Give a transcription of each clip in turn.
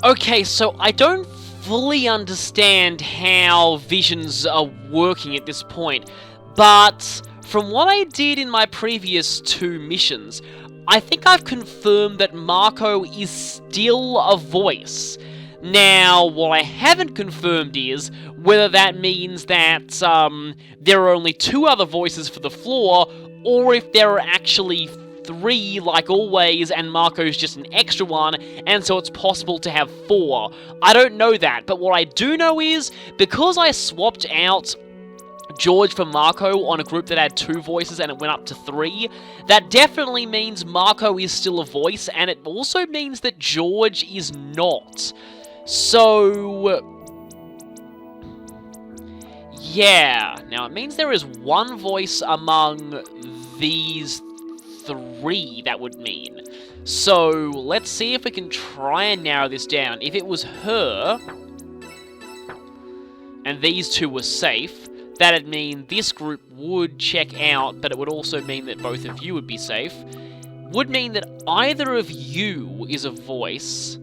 Okay, so I don't fully understand how visions are working at this point, but from what I did in my previous 2 missions, I think I've confirmed that Marco is still a voice. Now, what I haven't confirmed is whether that means that there are only 2 other voices for the floor, or if there are actually 3 like always, and Marco's just an extra one, and so it's possible to have 4. I don't know that, but what I do know is, because I swapped out George for Marco on a group that had 2 voices and it went up to 3, that definitely means Marco is still a voice, and it also means that George is not. So... yeah, now it means there is 1 voice among these 3, that would mean. So, let's see if we can try and narrow this down. If it was her, and these 2 were safe, that'd mean this group would check out, but it would also mean that both of you would be safe. Would mean that either of you is a voice,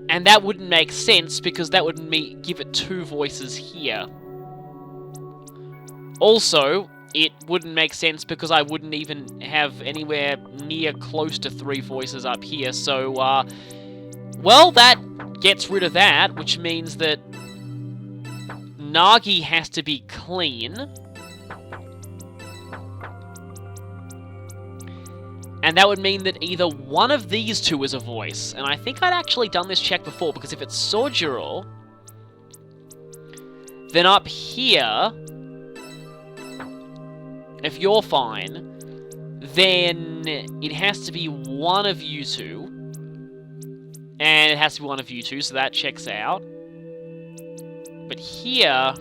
and that wouldn't make sense, because that would give it 2 voices here. Also, it wouldn't make sense because I wouldn't even have anywhere near close to 3 voices up here, so, well, that gets rid of that, which means that Nagi has to be clean. And that would mean that either one of these 2 is a voice. And I think I'd actually done this check before, because if it's Sojiro, then up here, if you're fine, then it has to be one of you 2. And it has to be one of you 2, so that checks out. But here...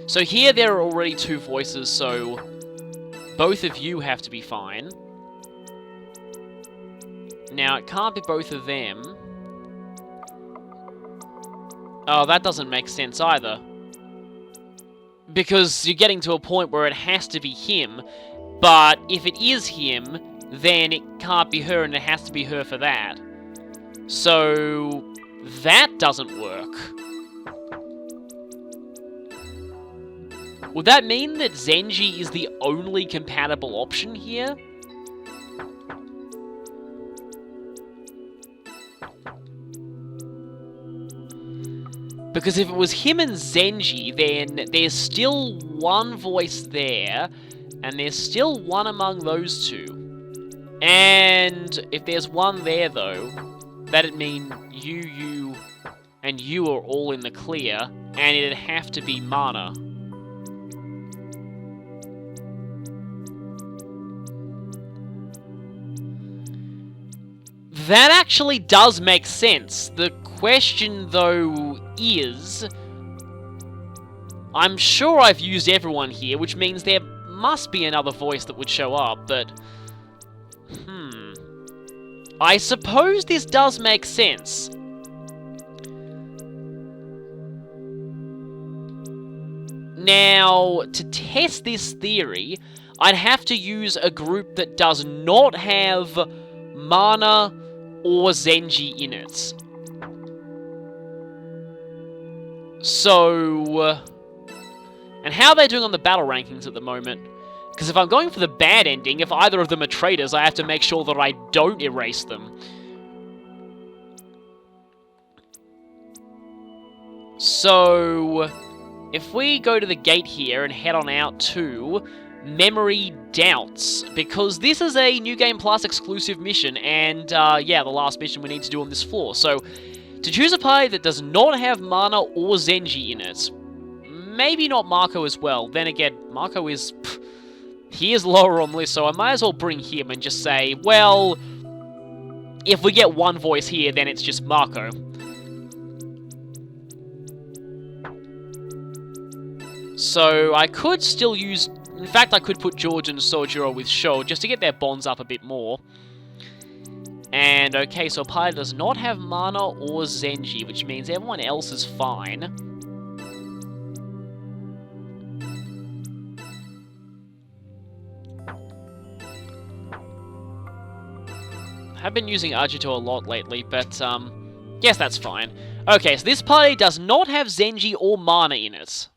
so here there are already 2 voices, so both of you have to be fine. Now, it can't be both of them. Oh, that doesn't make sense either. Because you're getting to a point where it has to be him, but if it is him, then it can't be her, and it has to be her for that. So... that doesn't work. Would that mean that Zenji is the only compatible option here? Because if it was him and Zenji, then there's still 1 voice there, and there's still 1 among those 2. And if there's 1 there, though, that'd mean you, and you are all in the clear, and it'd have to be Mana. That actually does make sense. The question, though, is... I'm sure I've used everyone here, which means there must be another voice that would show up, but... I suppose this does make sense. Now, to test this theory, I'd have to use a group that does not have Mana or Zenji in it. So... and how are they doing on the battle rankings at the moment? Because if I'm going for the bad ending, if either of them are traitors, I have to make sure that I don't erase them. So, if we go to the gate here and head on out to Memory Doubts, because this is a New Game Plus exclusive mission, and yeah, the last mission we need to do on this floor. So, to choose a party that does not have Mana or Zenji in it, maybe not Marco as well. Then again, Marco is... he is lower on the list, so I might as well bring him and just say, well, if we get 1 voice here, then it's just Marco. So I could still use... in fact, I could put George and Sojiro with Sho, just to get their bonds up a bit more. And, okay, so Pai does not have Mana or Zenji, which means everyone else is fine. I've been using Agito a lot lately, but, guess that's fine. Okay, so this party does not have Zenji or Mana in it.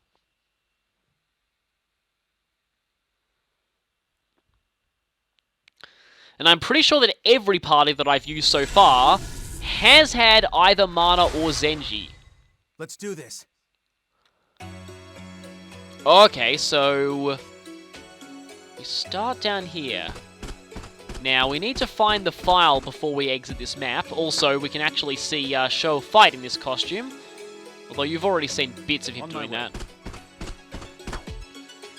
And I'm pretty sure that every party that I've used so far has had either Mana or Zenji. Let's do this. Okay, so we start down here. Now, we need to find the file before we exit this map. Also, we can actually see Show fight in this costume. Although you've already seen bits of him doing that.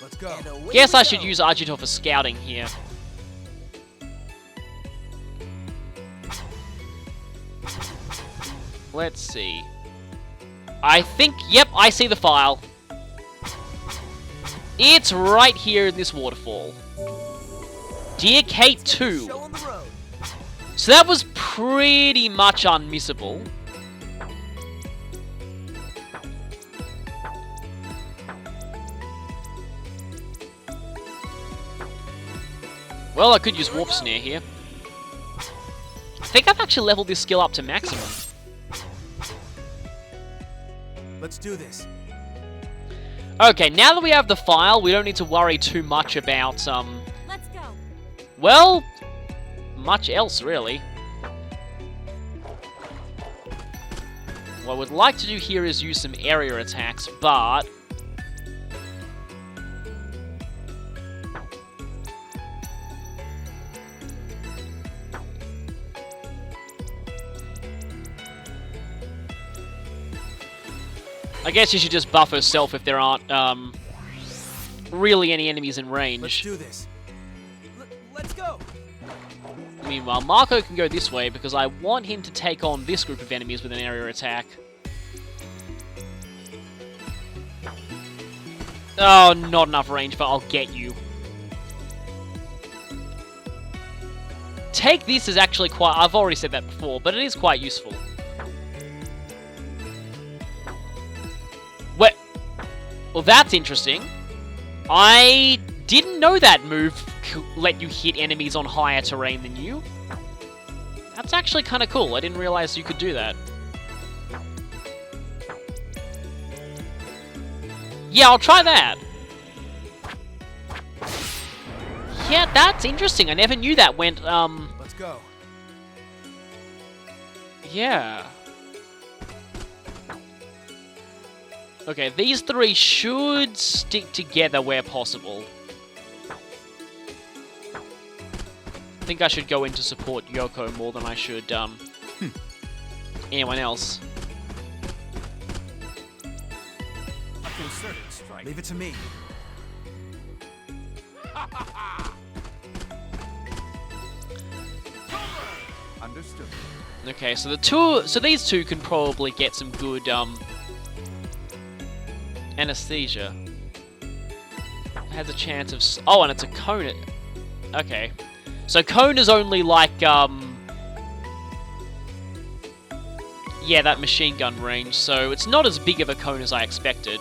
Let's go. Guess I should use Agito for scouting here. Let's see. I think, yep, I see the file. It's right here in this waterfall. Dear Kate 2. So that was pretty much unmissable. Well, I could use Warp Snare here. I think I've actually leveled this skill up to maximum. Let's do this. Okay, now that we have the file, we don't need to worry too much about, Let's go. well, much else, really. What I would like to do here is use some area attacks, but I guess you should just buff herself if there aren't, really any enemies in range. Let's do this. Let's go. Meanwhile, Marco can go this way because I want him to take on this group of enemies with an area attack. Oh, not enough range, but I'll get you. Take this is actually quite... I've already said that before, but it is quite useful. Well, that's interesting. I didn't know that move let you hit enemies on higher terrain than you. That's actually kind of cool. I didn't realize you could do that. Yeah, I'll try that. Yeah, that's interesting. I never knew that went, Let's go. Yeah. Okay, these three should stick together where possible. I think I should go in to support Yoko more than I should, anyone else. A concerted strike. Leave it to me. Understood. Okay, so these two can probably get some good, anesthesia. Has a chance of... Oh, and it's a cone. Okay. So cone is only like, yeah, that machine gun range, so it's not as big of a cone as I expected.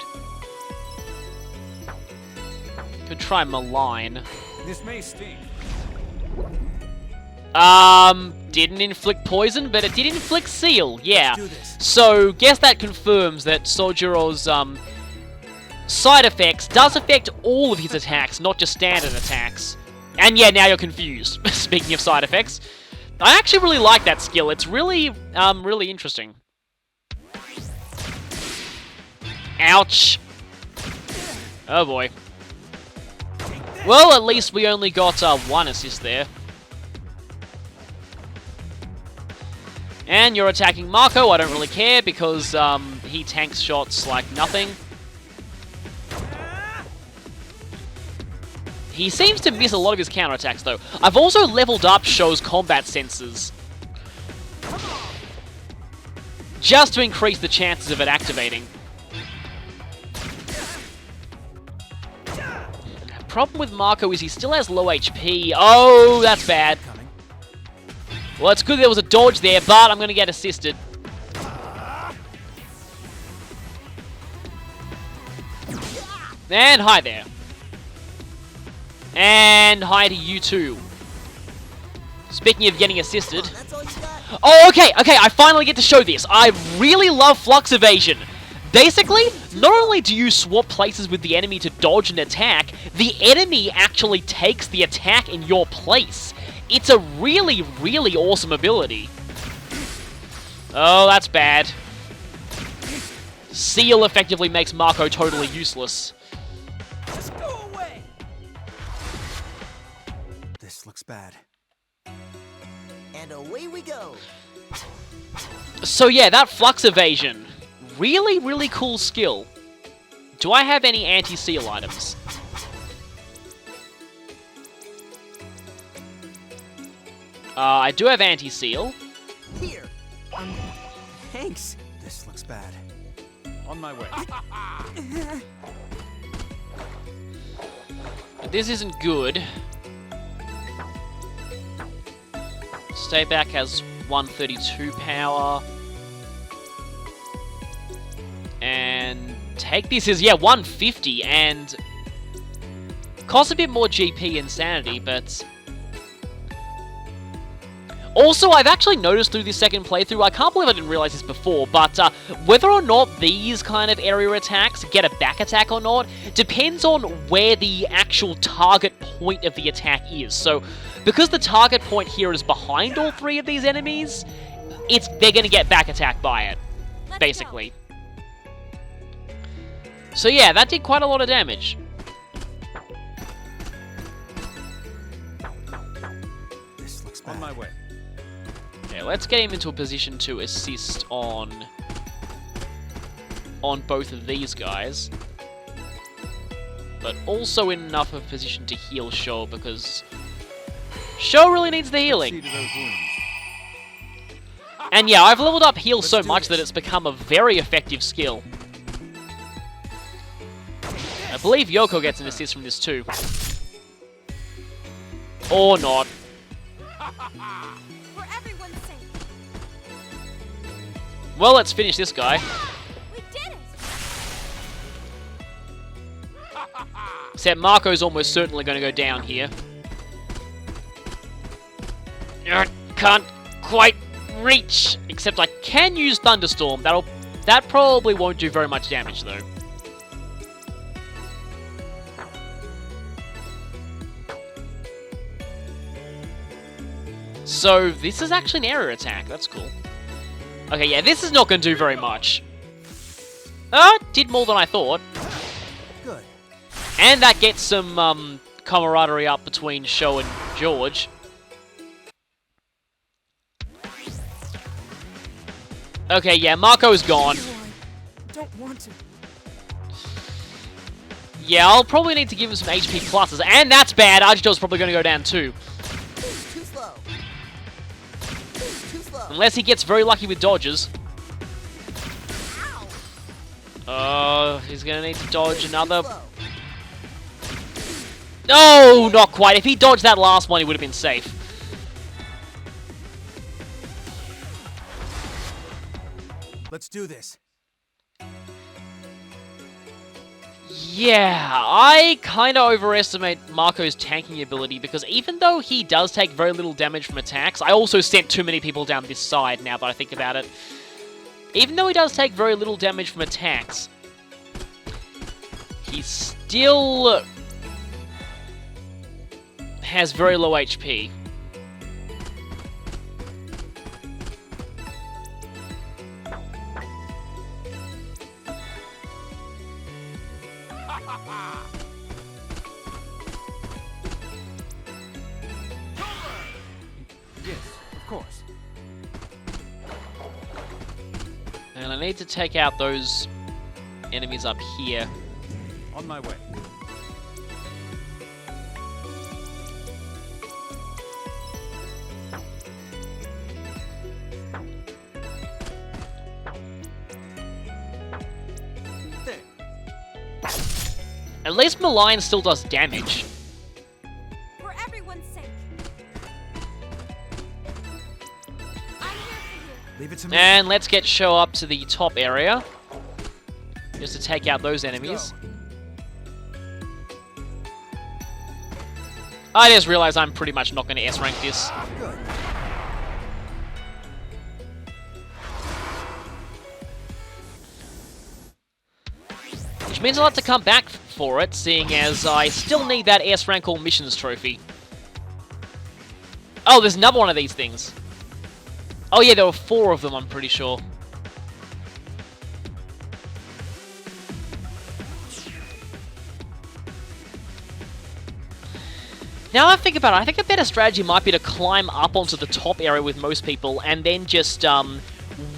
Could try Malign. This may sting. Didn't inflict poison, but it did inflict seal, yeah. Let's do this. So, guess that confirms that Sojiro's, side effects does affect all of his attacks, not just standard attacks. And yeah, now you're confused. Speaking of side effects. I actually really like that skill. It's really, really interesting. Ouch. Oh boy. Well, at least we only got, one assist there. And you're attacking Marco, I don't really care, because, he tanks shots like nothing. He seems to miss a lot of his counterattacks, though. I've also leveled up Shou's combat senses. Just to increase the chances of it activating. The problem with Marco is he still has low HP. Oh, that's bad. Well, it's good there was a dodge there, but I'm going to get assisted. And hi there. And hi to you too. Speaking of getting assisted. That's all you got? Oh, okay, I finally get to show this. I really love Flux Evasion. Basically, not only do you swap places with the enemy to dodge an attack, the enemy actually takes the attack in your place. It's a really, really awesome ability. Oh, that's bad. Seal effectively makes Mako totally useless. Just go away! This looks bad. And away we go. So yeah, that Flux Evasion. Really, really cool skill. Do I have any anti-seal items? I do have anti-seal. Here. Thanks. This looks bad. On my way. But this isn't good. Stay Back has 132 power. And Take This is, yeah, 150, and costs a bit more GP and sanity, but... Also, I've actually noticed through this second playthrough, I can't believe I didn't realize this before, but whether or not these kind of area attacks get a back attack or not depends on where the actual target point of the attack is. So, because the target point here is behind all three of these enemies, they're going to get back attacked by it, basically. So yeah, that did quite a lot of damage. This looks bad. On my way. Okay, let's get him into a position to assist on both of these guys. But also in enough of a position to heal Sho, because Sho really needs the healing. And yeah, I've leveled up heal so much that it's become a very effective skill. I believe Yoko gets an assist from this too. Or not. For everyone's sake. Well, let's finish this guy. We did it. Except Marco's almost certainly going to go down here. Can't quite reach. Except I can use Thunderstorm. That probably won't do very much damage though. So, this is actually an area attack. That's cool. Okay, yeah, this is not going to do very much. Did more than I thought. Good. And that gets some camaraderie up between Sho and George. Okay, yeah, Marco's gone. Don't want to. Yeah, I'll probably need to give him some HP pluses. And that's bad. Archito's probably going to go down too. Too slow. Too slow. Unless he gets very lucky with dodges. Ow. He's going to need to dodge another... Too slow. No, not quite. If he dodged that last one, he would have been safe. Let's do this. Yeah, I kind of overestimate Marco's tanking ability because even though he does take very little damage from attacks, I also sent too many people down this side now that I think about it. Even though he does take very little damage from attacks, he still has very low HP. Yes, of course. And I need to take out those enemies up here. On my way. There. At least Malign still does damage. For everyone's sake. I'm here for you. Leave it to me. And let's get Sho up to the top area. Just to take out those enemies. I just realized I'm pretty much not going to S-rank this. Good. Which means I'll have to come back for it, seeing as I still need that S rank all missions trophy. Oh, there's another one of these things. Oh yeah, there were 4 of them, I'm pretty sure. Now I think about it, I think a better strategy might be to climb up onto the top area with most people and then just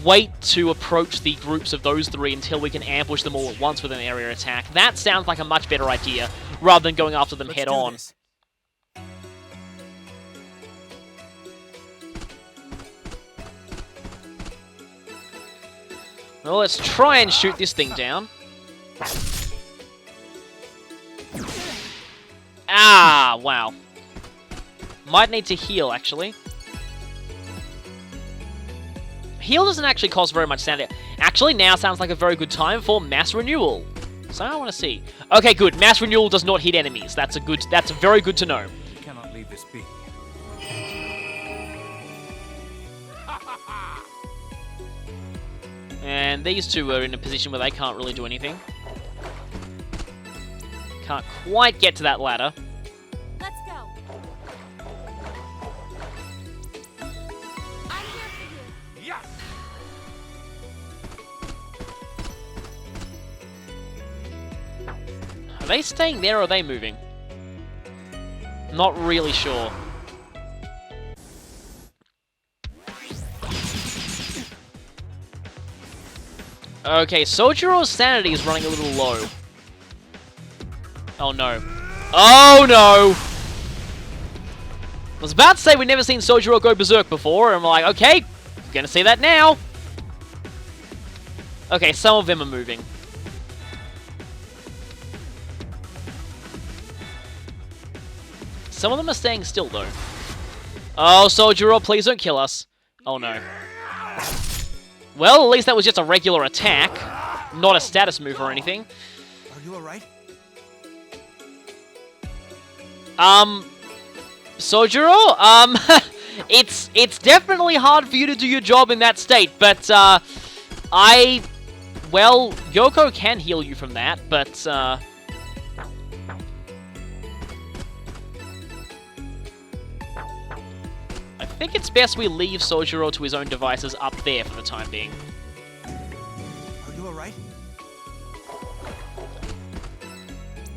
wait to approach the groups of those 3 until we can ambush them all at once with an area attack. That sounds like a much better idea, rather than going after them head on. Well, let's try and shoot this thing down. Ah, wow. Might need to heal, actually. Heal doesn't actually cost very much sanity. Actually, now sounds like a very good time for mass renewal. So I want to see. Okay, good. Mass renewal does not hit enemies. That's very good to know. You cannot leave this be. And these 2 are in a position where they can't really do anything. Can't quite get to that ladder. Let's go. I'm here for you. Yes! Are they staying there or are they moving? Not really sure. Okay, Sojiro's sanity is running a little low. Oh no. Oh no! I was about to say we've never seen Sojiro go berserk before, and I'm like, okay, gonna see that now. Okay, some of them are moving. Some of them are staying still, though. Oh, Sojiro, please don't kill us. Oh no. Well, at least that was just a regular attack, not a status move or anything. Are you alright? Sojiro, it's definitely hard for you to do your job in that state, but, well, Yoko can heal you from that, but, I think it's best we leave Sojiro to his own devices up there for the time being. Are you alright?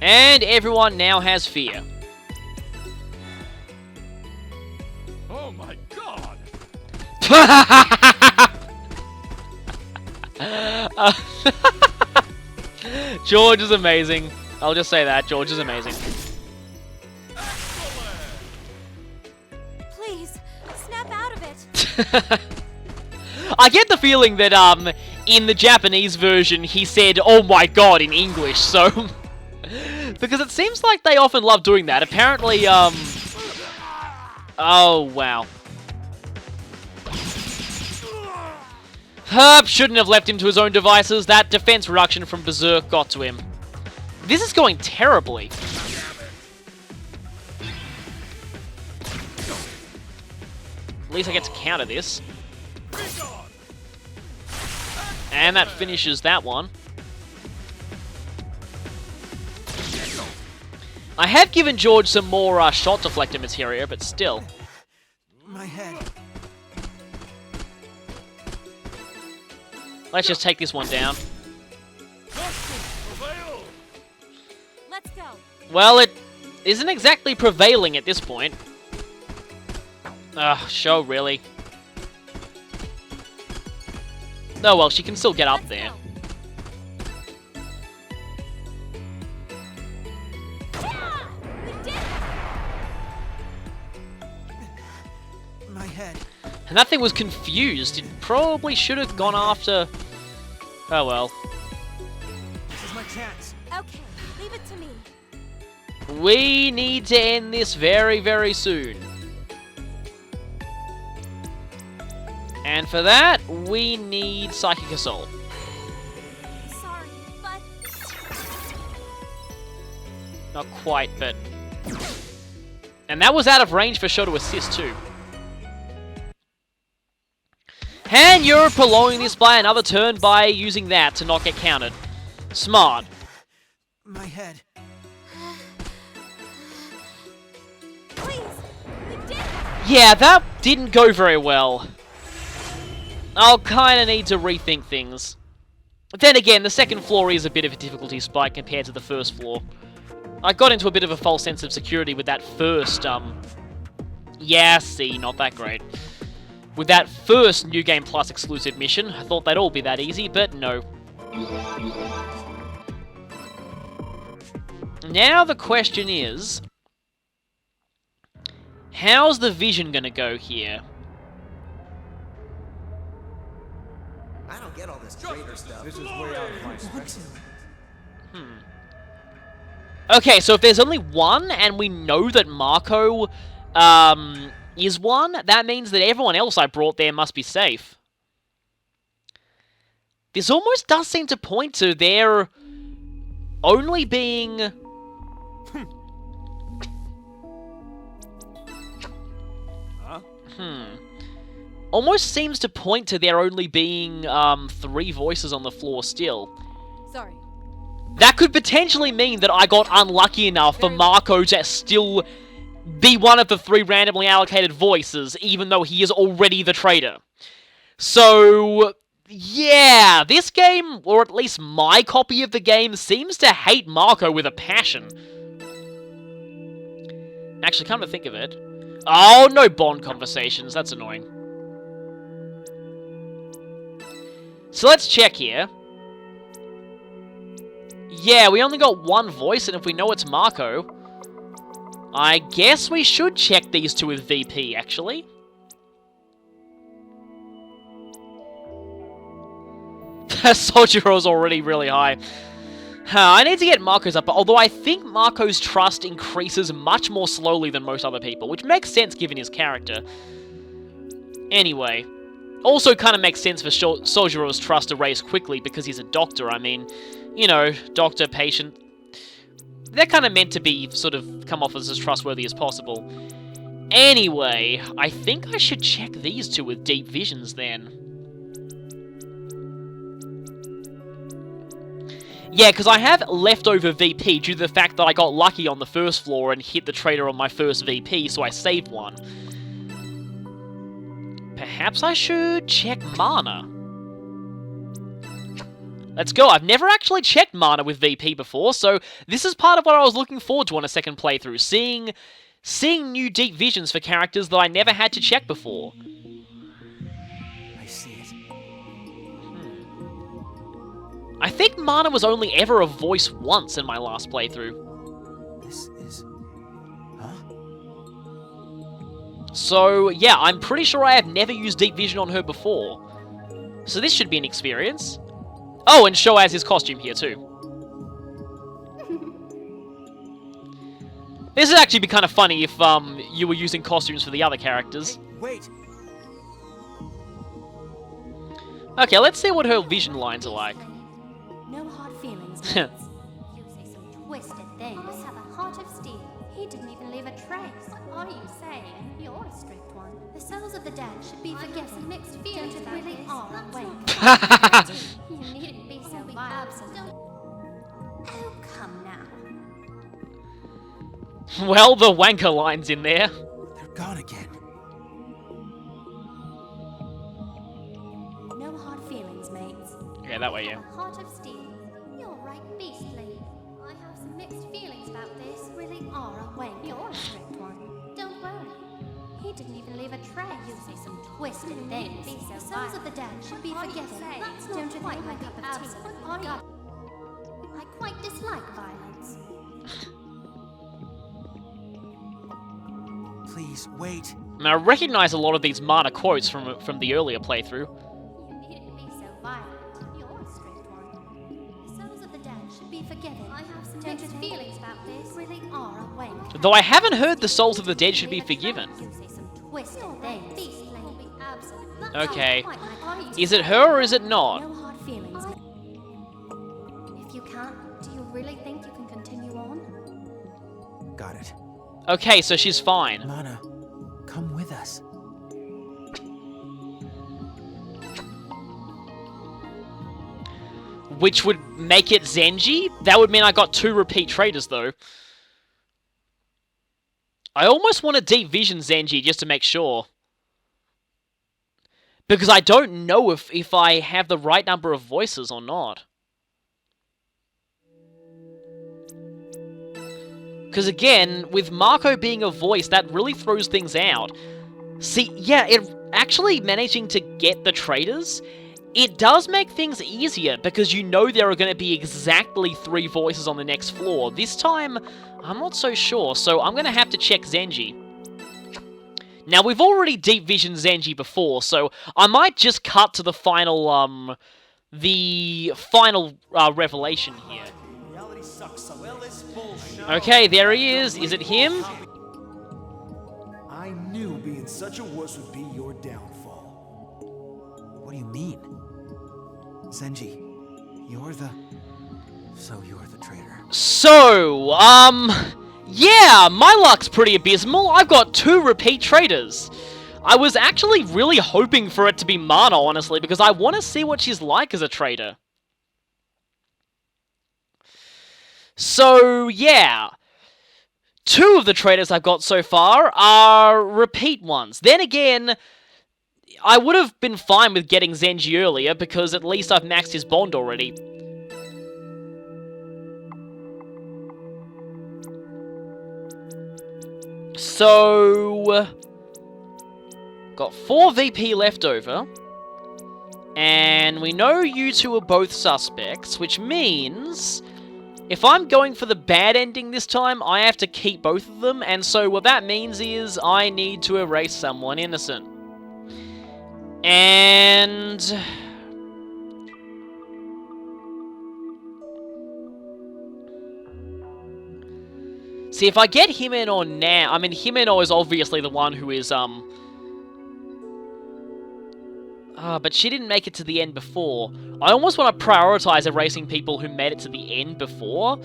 And everyone now has fear. Oh my god! George is amazing. I'll just say that. George is amazing. Please, snap out of it. I get the feeling that, in the Japanese version, he said, "Oh my god," in English, so... because it seems like they often love doing that. Apparently, oh, wow. Herb shouldn't have left him to his own devices. That defense reduction from Berserk got to him. This is going terribly. At least I get to counter this. And that finishes that one. I have given George some more shot deflector materia, but still. My head. Let's just take this one down. Let's go. Well, it isn't exactly prevailing at this point. Ugh, show, really. Oh well, she can still get up Let's there. go. Ah, we did it. My head. And that thing was confused. It probably should have gone after... Oh well. This is my chance. Okay, leave it to me. We need to end this very, very soon. And for that, we need Psychic Assault. Sorry, but Not quite, but... And that was out of range for Sho to assist too. And you're prolonging this by another turn by using that to not get countered. Smart. My head. Please, we did it! Yeah, that didn't go very well. I'll kinda need to rethink things. But then again, the second floor is a bit of a difficulty spike compared to the first floor. I got into a bit of a false sense of security with that first, yeah, see, not that great. With that first New Game Plus exclusive mission, I thought they'd all be that easy, but no. Now the question is, how's the vision gonna go here? I don't get all this traitor stuff. This is way out of my spectrum. Okay, so if there's only one, and we know that Marco, is one, that means that everyone else I brought there must be safe. This almost does seem to point to there only being... Huh? Almost seems to point to there only being, 3 voices on the floor still. Sorry. That could potentially mean that I got unlucky enough for Marco to still be one of the 3 randomly allocated voices, even though he is already the traitor. So, yeah, this game, or at least my copy of the game, seems to hate Marco with a passion. Actually, come to think of it... Oh, no Bond conversations, that's annoying. So let's check here. Yeah, we only got one voice, and if we know it's Marco, I guess we should check these 2 with VP, actually. Soldier Roll's already really high. I need to get Marco's up, although I think Marco's trust increases much more slowly than most other people, which makes sense given his character. Anyway, also kind of makes sense for Soldier Roll's trust to raise quickly because he's a doctor. I mean, you know, doctor, patient. They're kind of meant to be sort of come off as trustworthy as possible. Anyway, I think I should check these 2 with deep visions then. Yeah, because I have leftover VP due to the fact that I got lucky on the first floor and hit the traitor on my first VP, so I saved one. Perhaps I should check Mana. Let's go. I've never actually checked Mana with VP before, so this is part of what I was looking forward to on a second playthrough. Seeing new deep visions for characters that I never had to check before. I see it. I think Mana was only ever a voice once in my last playthrough. This is... Huh? So, yeah, I'm pretty sure I have never used deep vision on her before. So this should be an experience. Oh, and Sho has his costume here too. This would actually be kind of funny if you were using costumes for the other characters. Hey, wait! Okay, let's see what her vision lines are like. No hard feelings, mates. You say some twisted things. Have a heart of steel. He didn't even leave a trace. What are you saying? You're a strict one. The souls of the dead should be forgiven. Mixed feelings don't it really are awake. You needn't be so violent. Oh, come now. Well, the wanker line's in there. They're gone again. No hard feelings, mates. Okay, that way, yeah. Have a heart of steel. You're right beastly. I have some mixed feelings about this. Really are a wank. You're a strict one. Don't worry. He didn't even leave a trace. You say some twisted things. Be so souls of the dead should be forgiven. That's not don't quite my cup of tea. What are you? I quite dislike violence. Please, wait. And I recognize a lot of these Mana quotes from the earlier playthrough. You needn't be so violent. You're a strict one. The souls of the dead should be forgiven. I have some mixed feelings about this. Really are a wank. Though I haven't heard the souls of the dead should be forgiven. You say some twisted things. Beastly. Be absent. That's Okay. not quite my point. Is it her or is it not? No hard feelings. If you can't, do you really think you can continue on? Got it. Okay, so she's fine. Mana, come with us. which would make it Zenji. That would mean I got 2 repeat traitors, though. I almost want to deep vision Zenji just to make sure. Because I don't know if I have the right number of voices or not. Because again, with Marco being a voice, that really throws things out. See, yeah, actually managing to get the traitors, it does make things easier, because you know there are going to be exactly 3 voices on the next floor. This time, I'm not so sure, so I'm going to have to check Zenji. Now, we've already deep visioned Zenji before, so I might just cut to the final, revelation here. Reality sucks. Well, it's bullshit. Okay, there he is. Is it him? I knew being such a wuss would be your downfall. What do you mean? Zenji, you're the... So you're the traitor. So, yeah, my luck's pretty abysmal. I've got 2 repeat traitors. I was actually really hoping for it to be Mana, honestly, because I want to see what she's like as a traitor. So, yeah. 2 of the traitors I've got so far are repeat ones. Then again, I would have been fine with getting Zenji earlier, because at least I've maxed his bond already. So, got 4 VP left over, and we know you 2 are both suspects, which means if I'm going for the bad ending this time, I have to keep both of them, and so what that means is I need to erase someone innocent. And... see, if I get Himeno now... I mean, Himeno is obviously the one who is, but she didn't make it to the end before. I almost want to prioritize erasing people who made it to the end before.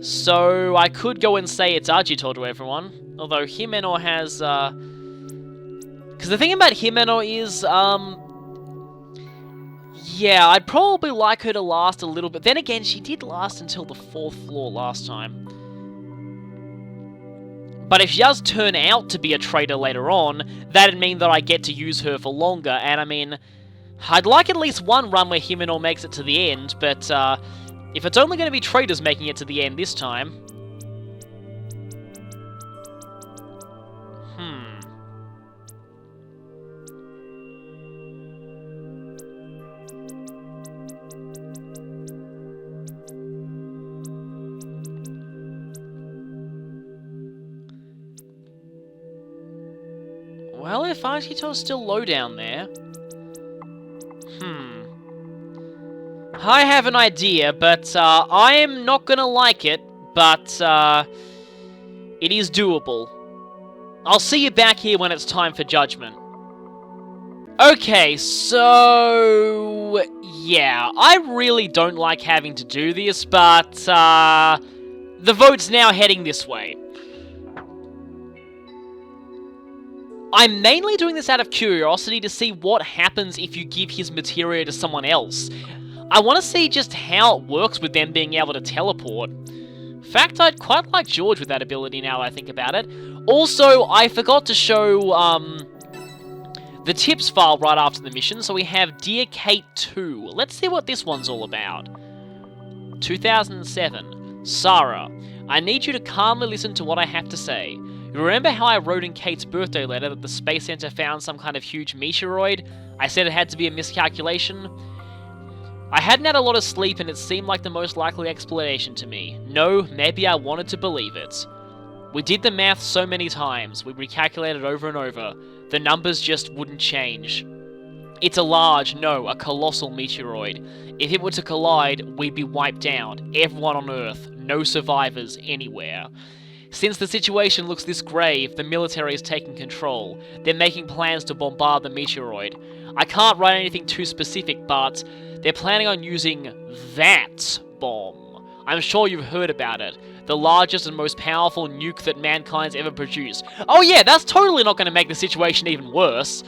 So, I could go and say it's Agito to everyone. Although, Himeno has, because the thing about Himeno is, yeah, I'd probably like her to last a little bit. Then again, she did last until the 4th floor last time. But if she does turn out to be a traitor later on, that'd mean that I get to use her for longer, and I mean, I'd like at least one run where Himeno makes it to the end, but if it's only going to be traitors making it to the end this time... Well, if Agito's still low down there... I have an idea, but I am not gonna like it, but it is doable. I'll see you back here when it's time for judgment. Okay, so... yeah, I really don't like having to do this, but the vote's now heading this way. I'm mainly doing this out of curiosity to see what happens if you give his materia to someone else. I want to see just how it works with them being able to teleport. In fact, I'd quite like George with that ability now that I think about it. Also, I forgot to show the tips file right after the mission, so we have Dear Kate 2. Let's see what this one's all about. 2007. Sarah, I need you to calmly listen to what I have to say. You remember how I wrote in Kate's birthday letter that the Space Center found some kind of huge meteoroid? I said it had to be a miscalculation? I hadn't had a lot of sleep and it seemed like the most likely explanation to me. No, maybe I wanted to believe it. We did the math so many times, we recalculated over and over. The numbers just wouldn't change. It's a large, no, a colossal meteoroid. If it were to collide, we'd be wiped out. Everyone on Earth. No survivors anywhere. Since the situation looks this grave, the military is taking control. They're making plans to bombard the meteoroid. I can't write anything too specific, but they're planning on using that bomb. I'm sure you've heard about it. The largest and most powerful nuke that mankind's ever produced. Oh yeah, that's totally not going to make the situation even worse.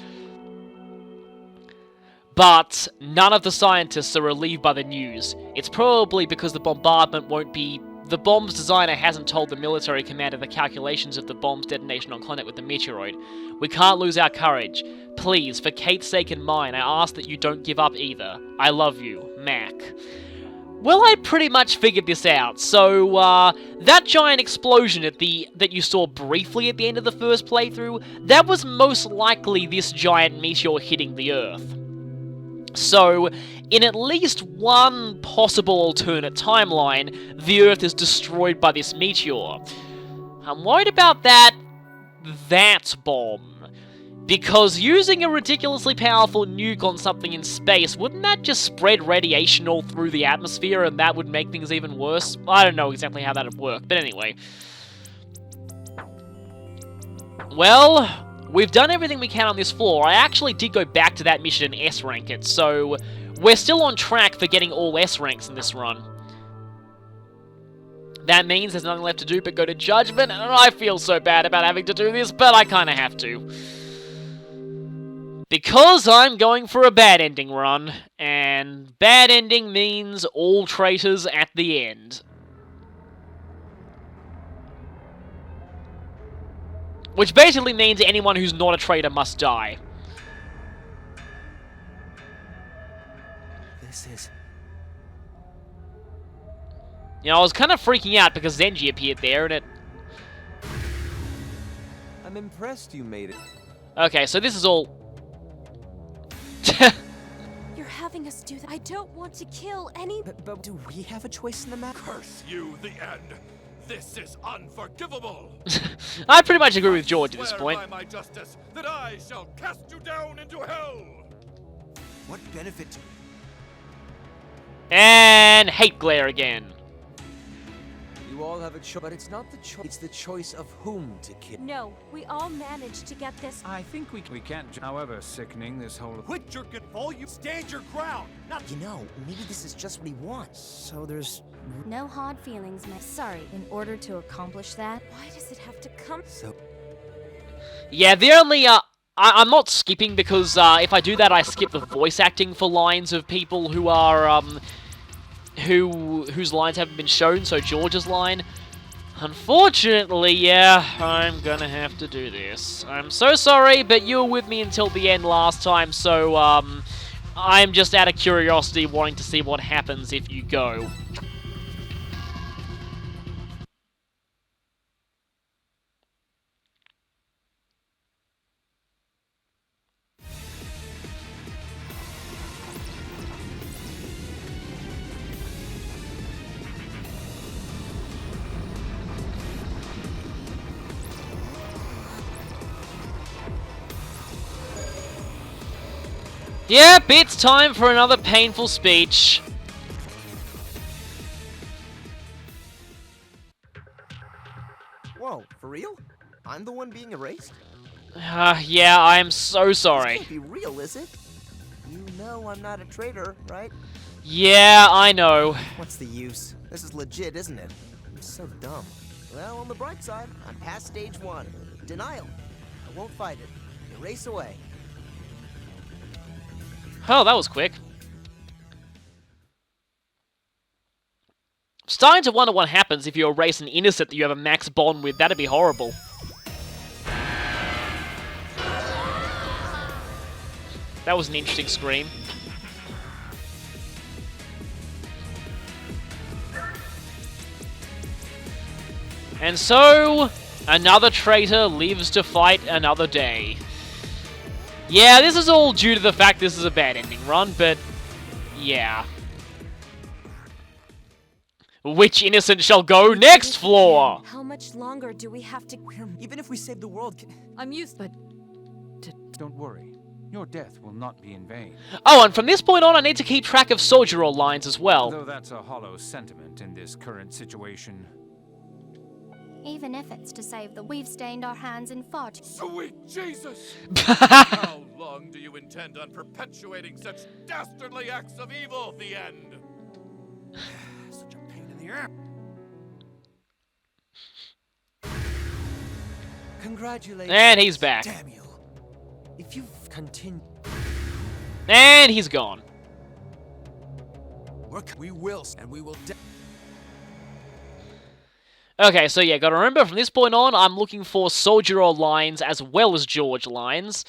but none of the scientists are relieved by the news. It's probably because the bombardment won't be... The bomb's designer hasn't told the military commander the calculations of the bomb's detonation on Clannad with the meteoroid. We can't lose our courage. Please, for Kate's sake and mine, I ask that you don't give up either. I love you, Mac. Well, I pretty much figured this out. So, that giant explosion that you saw briefly at the end of the first playthrough, that was most likely this giant meteor hitting the Earth. So, in at least one possible alternate timeline, the Earth is destroyed by this meteor. I'm worried about that bomb. Because using a ridiculously powerful nuke on something in space, wouldn't that just spread radiation all through the atmosphere and that would make things even worse? I don't know exactly how that would work, but anyway. Well, we've done everything we can on this floor. I actually did go back to that mission and S-rank it, so we're still on track for getting all S-ranks in this run. That means there's nothing left to do but go to Judgment, and I feel so bad about having to do this, but I kinda have to. Because I'm going for a bad ending run, and bad ending means all traitors at the end. Which basically means anyone who's not a traitor must die. This is... You know, I was kind of freaking out because Zenji appeared there, and it... I'm impressed you made it. Okay, so this is all... You're having us do that. I don't want to kill any... But do we have a choice in the matter? Curse you, the end. This is unforgivable. I pretty much agree with George at this Swear point. by my justice that I shall cast you down into hell. What benefit to... And hate glare again. You all have a choice, but it's not the choice. It's the choice of whom to kill. No, we all managed to get this. I think we can't. However sickening this whole... Quit your good fall, you stand your ground. Not You know, maybe this is just what he wants. So there's... No hard feelings, miss. Sorry, in order to accomplish that, why does it have to come? So... Yeah, the only, I'm not skipping because, if I do that, I skip the voice acting for lines of people who are, whose lines haven't been shown, so George's line. Unfortunately, yeah, I'm gonna have to do this. I'm so sorry, but you were with me until the end last time, so, I'm just out of curiosity wanting to see what happens if you go. Yep, it's time for another painful speech. Whoa, for real? I'm the one being erased? Yeah, I'm so sorry. This can't be real, is it? You know I'm not a traitor, right? Yeah, I know. What's the use? This is legit, isn't it? I'm so dumb. Well, on the bright side, I'm past stage 1. Denial. I won't fight it. Erase away. Oh, that was quick. Starting to wonder what happens if you erase an innocent that you have a max bond with. That'd be horrible. That was an interesting scream. And so, another traitor lives to fight another day. Yeah, this is all due to the fact this is a bad ending run, but yeah. Which innocent shall go next floor? How much longer do we have to... Even if we save the world... I'm used, but... Don't worry. Your death will not be in vain. Oh, and from this point on, I need to keep track of soldier roll lines as well. Though that's a hollow sentiment in this current situation. Even if it's to save the... We've stained our hands in far too... Sweet Jesus! How long do you intend on perpetuating such dastardly acts of evil, the end? Such a pain in the ass. Congratulations. And he's back. Damn you. If you've continued... And he's gone. We will, and we will. Okay, so yeah, gotta remember from this point on, I'm looking for Soldier or Lines as well as George Lines.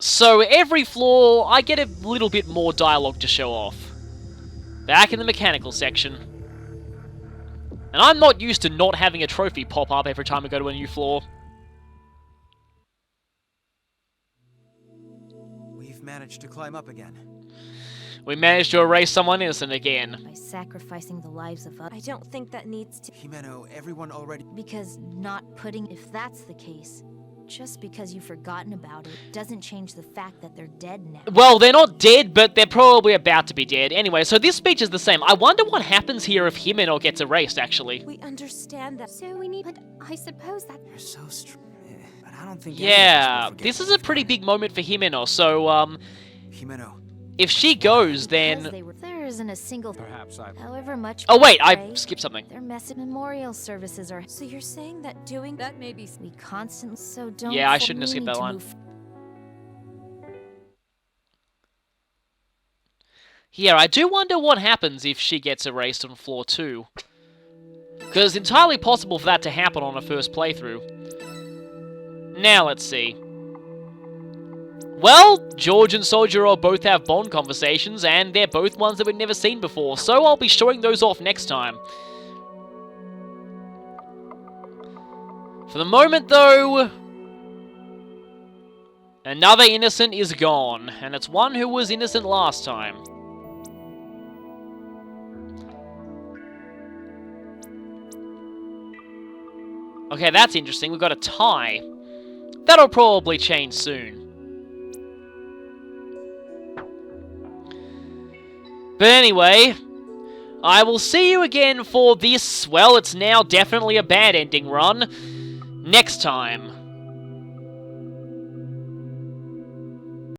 So every floor, I get a little bit more dialogue to show off. Back in the mechanical section. And I'm not used to not having a trophy pop up every time I go to a new floor. We've managed to climb up again. We managed to erase someone innocent again. By sacrificing the lives of others. I don't think that needs to. Himeno, everyone already... Because not putting... If that's the case, just because you've forgotten about it doesn't change the fact that they're dead now. Well, they're not dead, but they're probably about to be dead. Anyway, so this speech is the same. I wonder what happens here if Himeno gets erased, actually. We understand that. So we need. But I suppose that. You're so strong. But I don't think... Yeah, this is a pretty big moment for Himeno, so, Himeno. if she goes, Because then... there isn't a single... Perhaps I... However much... Oh wait, I pray, skipped something. Their memorial services are... So you're saying that doing that may be. We constantly... So don't... Yeah, I feel shouldn't have we skipped need that to line. move Yeah, I do wonder what happens if she gets erased on floor 2. Because it's entirely possible for that to happen on a first playthrough. Now, let's see. Well, George and Soldier both have Bond conversations, and they're both ones that we've never seen before, so I'll be showing those off next time. For the moment, though, another innocent is gone, and it's one who was innocent last time. Okay, that's interesting. We've got a tie. That'll probably change soon. But anyway, I will see you again for this, well, it's now definitely a bad ending run, next time.